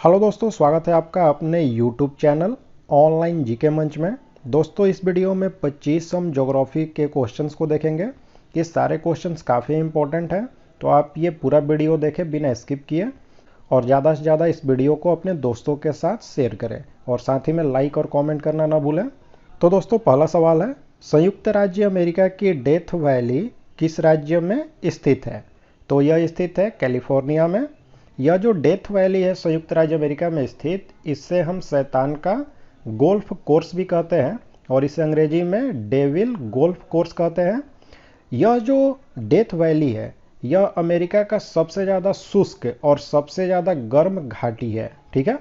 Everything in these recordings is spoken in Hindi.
हेलो दोस्तों, स्वागत है आपका अपने YouTube चैनल ऑनलाइन जीके मंच में। दोस्तों, इस वीडियो में 25 हम ज्योग्राफी के क्वेश्चंस को देखेंगे। ये सारे क्वेश्चंस काफ़ी इंपॉर्टेंट हैं, तो आप ये पूरा वीडियो देखें बिना स्किप किए और ज़्यादा से ज़्यादा इस वीडियो को अपने दोस्तों के साथ शेयर करें और साथ ही में लाइक और कॉमेंट करना ना भूलें। तो दोस्तों, पहला सवाल है, संयुक्त राज्य अमेरिका की डेथ वैली किस राज्य में स्थित है? तो यह स्थित है कैलिफोर्निया में। यह जो डेथ वैली है संयुक्त राज्य अमेरिका में स्थित, इससे हम शैतान का गोल्फ कोर्स भी कहते हैं और इसे अंग्रेजी में डेविल गोल्फ कोर्स कहते हैं। यह जो डेथ वैली है यह अमेरिका का सबसे ज़्यादा शुष्क और सबसे ज़्यादा गर्म घाटी है, ठीक है।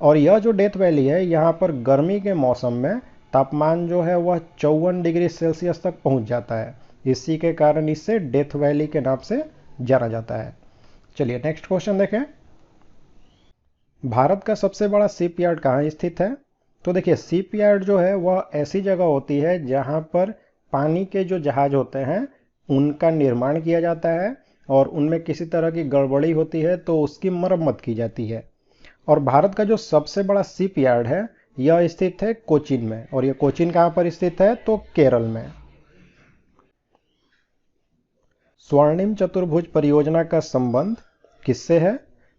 और यह जो डेथ वैली है यहाँ पर गर्मी के मौसम में तापमान जो है वह 54 डिग्री सेल्सियस तक पहुँच जाता है। इसी के कारण इसे डेथ वैली के नाम से जाना जाता है। चलिए नेक्स्ट क्वेश्चन देखें। भारत का सबसे बड़ा शिप यार्ड कहाँ स्थित है? तो देखिए, शिप यार्ड जो है वह ऐसी जगह होती है जहाँ पर पानी के जो जहाज होते हैं उनका निर्माण किया जाता है और उनमें किसी तरह की गड़बड़ी होती है तो उसकी मरम्मत की जाती है। और भारत का जो सबसे बड़ा शिप यार्ड है यह स्थित है कोचीन में। और यह कोचीन कहाँ पर स्थित है? तो केरल में। स्वर्णिम चतुर्भुज परियोजना का संबंध किससे है?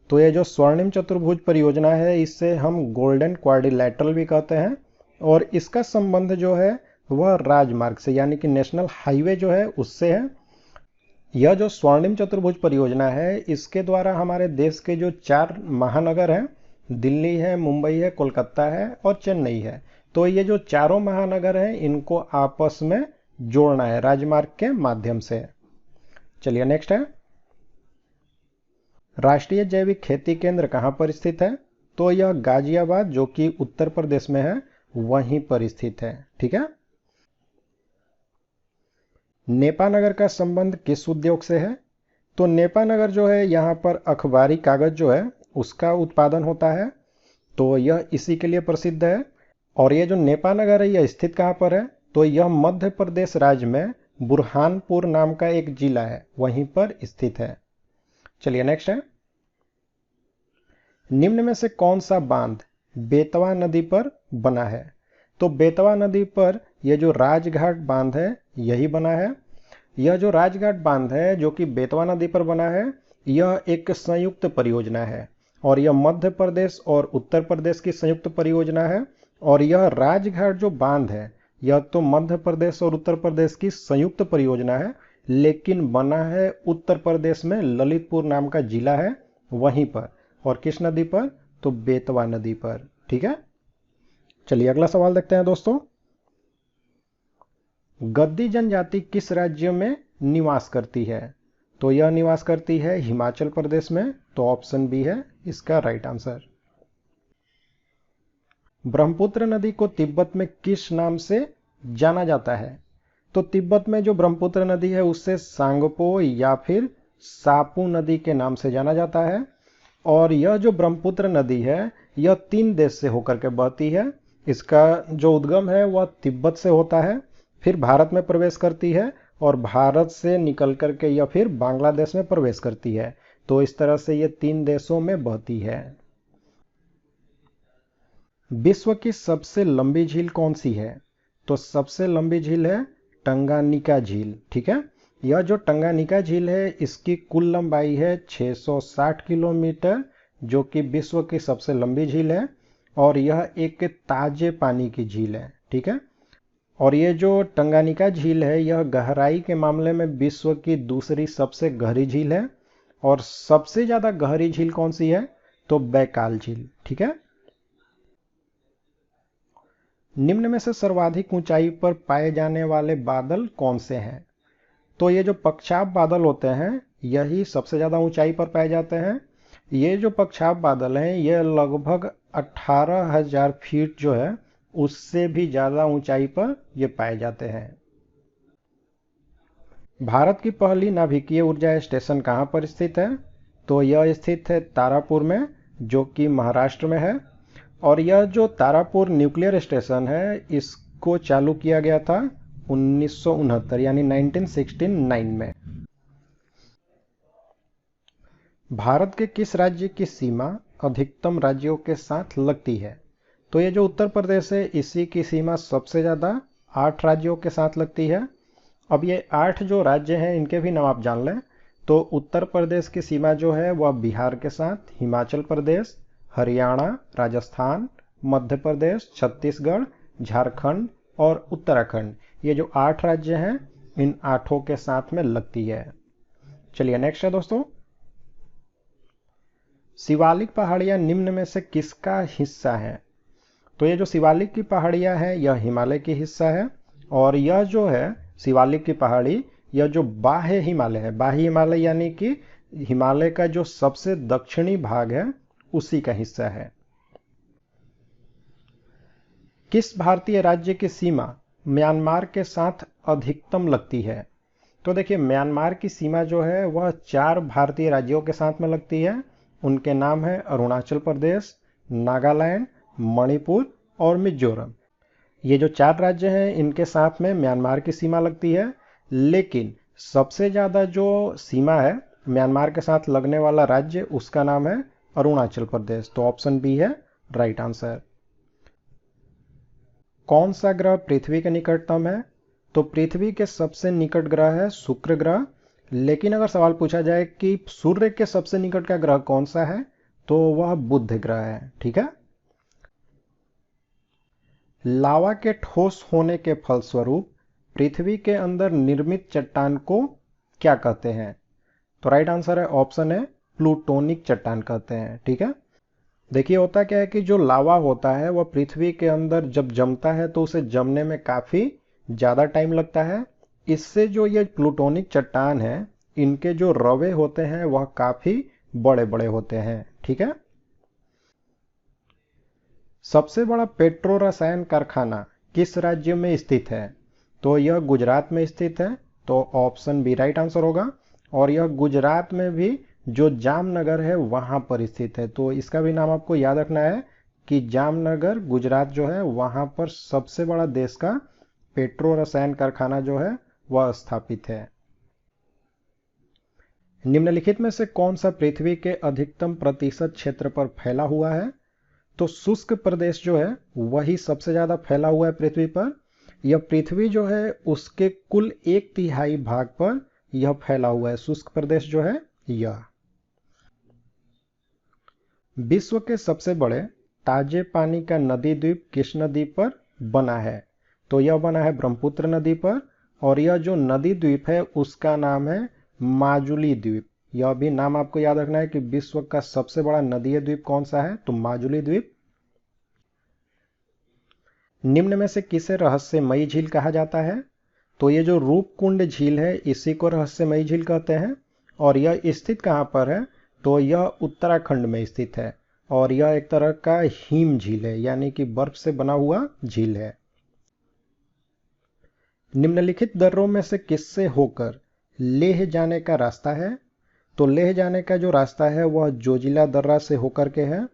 तो ये जो स्वर्णिम चतुर्भुज परियोजना है इससे हम गोल्डन क्वाड्रिलैटरल भी कहते हैं और इसका संबंध जो है वह राजमार्ग से यानी कि नेशनल हाईवे जो है उससे है। यह जो स्वर्णिम चतुर्भुज परियोजना है इसके द्वारा हमारे देश के जो 4 महानगर हैं, दिल्ली है, मुंबई है, कोलकाता है और चेन्नई है, तो ये जो चारों महानगर हैं इनको आपस में जोड़ना है राजमार्ग के माध्यम से। चलिए नेक्स्ट है, राष्ट्रीय जैविक खेती केंद्र कहाँ पर स्थित है? तो यह गाजियाबाद जो कि उत्तर प्रदेश में है वहीं पर स्थित है, ठीक है। नेपानगर का संबंध किस उद्योग से है? तो नेपानगर जो है यहाँ पर अखबारी कागज जो है उसका उत्पादन होता है, तो यह इसी के लिए प्रसिद्ध है। और ये जो नेपानगर है यह स्थित कहाँ पर है? तो यह मध्य प्रदेश राज्य में बुरहानपुर नाम का एक जिला है वहीं पर स्थित है। चलिए नेक्स्ट है, निम्न में से कौन सा बांध बेतवा नदी पर बना है? तो बेतवा नदी पर यह जो राजघाट बांध है यही बना है। यह जो राजघाट बांध है जो कि बेतवा नदी पर बना है यह एक संयुक्त परियोजना है और यह मध्य प्रदेश और उत्तर प्रदेश की संयुक्त परियोजना है। और यह राजघाट जो बांध है यह तो मध्य प्रदेश और उत्तर प्रदेश की संयुक्त परियोजना है, लेकिन बना है उत्तर प्रदेश में ललितपुर नाम का जिला है वहीं पर। और किस नदी पर? तो बेतवा नदी पर, ठीक है। चलिए अगला सवाल देखते हैं दोस्तों, गद्दी जनजाति किस राज्य में निवास करती है? तो यह निवास करती है हिमाचल प्रदेश में, तो ऑप्शन बी है इसका राइट आंसर। ब्रह्मपुत्र नदी को तिब्बत में किस नाम से जाना जाता है? तो तिब्बत में जो ब्रह्मपुत्र नदी है उससे सांगपो या फिर सापू नदी के नाम से जाना जाता है। और यह जो ब्रह्मपुत्र नदी है यह 3 देश से होकर के बहती है। इसका जो उद्गम है वह तिब्बत से होता है, फिर भारत में प्रवेश करती है और भारत से निकल करके यह फिर बांग्लादेश में प्रवेश करती है। तो इस तरह से यह 3 देशों में बहती है। विश्व की सबसे लंबी झील कौन सी है? तो सबसे लंबी झील है टंगानिका झील, ठीक है। यह जो टंगानिका झील है इसकी कुल लंबाई है 660 किलोमीटर जो कि विश्व की सबसे लंबी झील है और यह एक ताजे पानी की झील है, ठीक है। और ये जो टंगानिका झील है यह गहराई के मामले में विश्व की दूसरी सबसे गहरी झील है। और सबसे ज्यादा गहरी झील कौन सी है? तो बैकाल झील, ठीक है। निम्न में से सर्वाधिक ऊंचाई पर पाए जाने वाले बादल कौन से हैं? तो ये जो पक्षाप बादल होते हैं यही सबसे ज़्यादा ऊंचाई पर पाए जाते हैं। ये जो पक्षाप बादल हैं ये लगभग 18,000 फीट जो है उससे भी ज़्यादा ऊंचाई पर ये पाए जाते हैं। भारत की पहली नाभिकीय ऊर्जा स्टेशन कहाँ पर स्थित है? तो यह स्थित है तारापुर में जो कि महाराष्ट्र में है। और यह जो तारापुर न्यूक्लियर स्टेशन है इसको चालू किया गया था 1969 यानी 1969 में। भारत के किस राज्य की सीमा अधिकतम राज्यों के साथ लगती है। तो ये जो उत्तर प्रदेश है इसी की सीमा सबसे ज़्यादा 8 राज्यों के साथ लगती है। अब ये 8 जो राज्य हैं इनके भी नाम आप जान लें। तो उत्तर प्रदेश की सीमा जो है वह बिहार के साथ, हिमाचल प्रदेश, हरियाणा, राजस्थान, मध्य प्रदेश, छत्तीसगढ़, झारखंड और उत्तराखंड, ये जो 8 राज्य हैं इन 8 के साथ में लगती है। चलिए नेक्स्ट है दोस्तों, शिवालिक पहाड़ियां निम्न में से किसका हिस्सा है? तो ये जो शिवालिक की पहाड़ियां हैं यह हिमालय की हिस्सा है, और यह जो है शिवालिक की पहाड़ी, यह जो बाह्य हिमालय है, बाह्य हिमालय यानी कि हिमालय का जो सबसे दक्षिणी भाग है उसी का हिस्सा है। किस भारतीय राज्य की सीमा म्यांमार के साथ अधिकतम लगती है? तो देखिए म्यांमार की सीमा जो है वह 4 भारतीय राज्यों के साथ में लगती है। उनके नाम है अरुणाचल प्रदेश, नागालैंड, मणिपुर और मिजोरम। ये जो 4 राज्य हैं इनके साथ में म्यांमार की सीमा लगती है, लेकिन सबसे ज़्यादा जो सीमा है म्यांमार के साथ लगने वाला राज्य उसका नाम है अरुणाचल प्रदेश। तो ऑप्शन बी है राइट आंसर। कौन सा ग्रह पृथ्वी के निकटतम है? तो पृथ्वी के सबसे निकट ग्रह है शुक्र ग्रह। लेकिन अगर सवाल पूछा जाए कि सूर्य के सबसे निकट का ग्रह कौन सा है, तो वह बुध ग्रह है। ठीक है। लावा के ठोस होने के फलस्वरूप पृथ्वी के अंदर निर्मित चट्टान को क्या कहते हैं? तो राइट आंसर है ऑप्शन है प्लूटोनिक चट्टान कहते हैं। ठीक है। देखिए होता क्या है कि जो लावा होता है वह पृथ्वी के अंदर जब जमता है तो उसे जमने में काफी ज्यादा टाइम लगता है। इससे जो ये प्लूटोनिक चट्टान है इनके जो रवे होते हैं वह काफी बड़े बड़े होते हैं। ठीक है। सबसे बड़ा पेट्रो रसायन कारखाना किस राज्य में स्थित है? तो यह गुजरात में स्थित है। तो ऑप्शन बी राइट आंसर होगा। और यह गुजरात में भी जो जामनगर है वहां पर स्थित है। तो इसका भी नाम आपको याद रखना है कि जामनगर गुजरात जो है वहां पर सबसे बड़ा देश का पेट्रो रसायन कारखाना जो है वह स्थापित है। निम्नलिखित में से कौन सा पृथ्वी के अधिकतम प्रतिशत क्षेत्र पर फैला हुआ है? तो शुष्क प्रदेश जो है वही सबसे ज्यादा फैला हुआ है पृथ्वी पर। यह पृथ्वी जो है उसके कुल 1/3 भाग पर यह फैला हुआ है। शुष्क प्रदेश जो है यह। विश्व के सबसे बड़े ताजे पानी का नदी द्वीप किस नदी पर बना है? तो यह बना है ब्रह्मपुत्र नदी पर। और यह जो नदी द्वीप है उसका नाम है माजुली द्वीप। यह भी नाम आपको याद रखना है कि विश्व का सबसे बड़ा नदीय द्वीप कौन सा है, तो माजुली द्वीप। निम्न में से किसे रहस्यमयी झील कहा जाता है? तो ये जो रूपकुंड झील है इसी को रहस्यमयी झील कहते हैं। और यह स्थित कहां पर है? तो यह उत्तराखंड में स्थित है। और यह एक तरह का हिम झील है, यानी कि बर्फ से बना हुआ झील है। निम्नलिखित दर्रों में से किससे होकर लेह जाने का रास्ता है? तो लेह जाने का जो रास्ता है वह जोजिला दर्रा से होकर के है।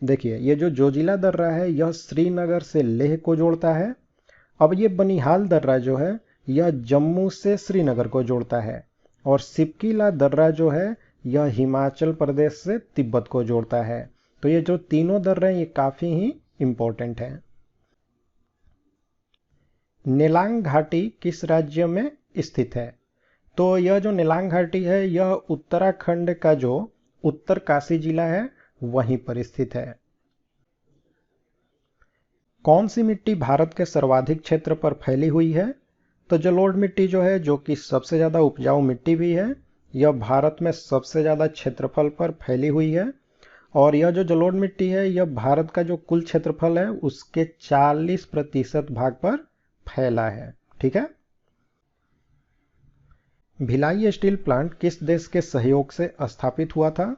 देखिए ये जो जोजिला दर्रा है यह श्रीनगर से लेह को जोड़ता है। अब ये बनिहाल दर्रा जो है यह जम्मू से श्रीनगर को जोड़ता है। और सिपकीला दर्रा जो है यह हिमाचल प्रदेश से तिब्बत को जोड़ता है। तो ये जो तीनों दर्रे हैं ये काफी ही इंपॉर्टेंट है। नेलांग घाटी किस राज्य में स्थित है? तो यह जो नेलांग घाटी है यह उत्तराखंड का जो उत्तरकाशी जिला है वहीं पर स्थित है। कौन सी मिट्टी भारत के सर्वाधिक क्षेत्र पर फैली हुई है? तो जलोढ़ मिट्टी जो है, जो कि सबसे ज्यादा उपजाऊ मिट्टी भी है, यह भारत में सबसे ज्यादा क्षेत्रफल पर फैली हुई है। और यह जो जलोढ़ मिट्टी है यह भारत का जो कुल क्षेत्रफल है उसके 40% भाग पर फैला है। ठीक है। भिलाई स्टील प्लांट किस देश के सहयोग से स्थापित हुआ था?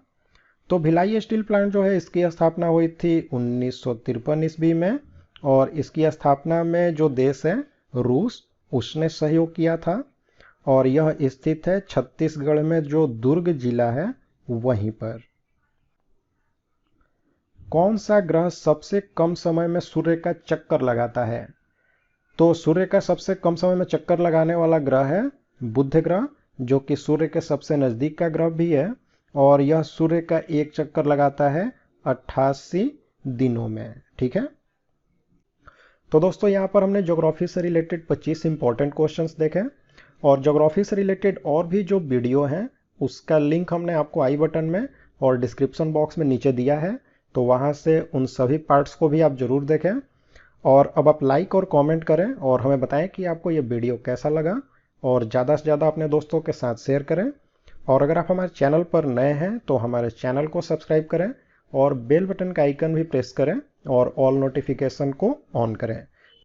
तो भिलाई स्टील प्लांट जो है इसकी स्थापना हुई थी 1953 ईस्वी में। और इसकी स्थापना में जो देश है रूस, उसने सहयोग किया था। और यह स्थित है छत्तीसगढ़ में जो दुर्ग जिला है वहीं पर। कौन सा ग्रह सबसे कम समय में सूर्य का चक्कर लगाता है? तो सूर्य का सबसे कम समय में चक्कर लगाने वाला ग्रह है बुध ग्रह, जो कि सूर्य के सबसे नजदीक का ग्रह भी है। और यह सूर्य का एक चक्कर लगाता है 88 दिनों में। ठीक है, तो दोस्तों यहाँ पर हमने ज्योग्राफी से रिलेटेड 25 इंपॉर्टेंट क्वेश्चंस देखे, और ज्योग्राफी से रिलेटेड और भी जो वीडियो हैं उसका लिंक हमने आपको आई बटन में और डिस्क्रिप्शन बॉक्स में नीचे दिया है, तो वहाँ से उन सभी पार्ट्स को भी आप ज़रूर देखें। और अब आप लाइक और कमेंट करें और हमें बताएं कि आपको ये वीडियो कैसा लगा, और ज़्यादा से ज़्यादा अपने दोस्तों के साथ शेयर करें। और अगर आप हमारे चैनल पर नए हैं तो हमारे चैनल को सब्सक्राइब करें और बेल बटन का आइकन भी प्रेस करें और ऑल नोटिफिकेशन को ऑन करें।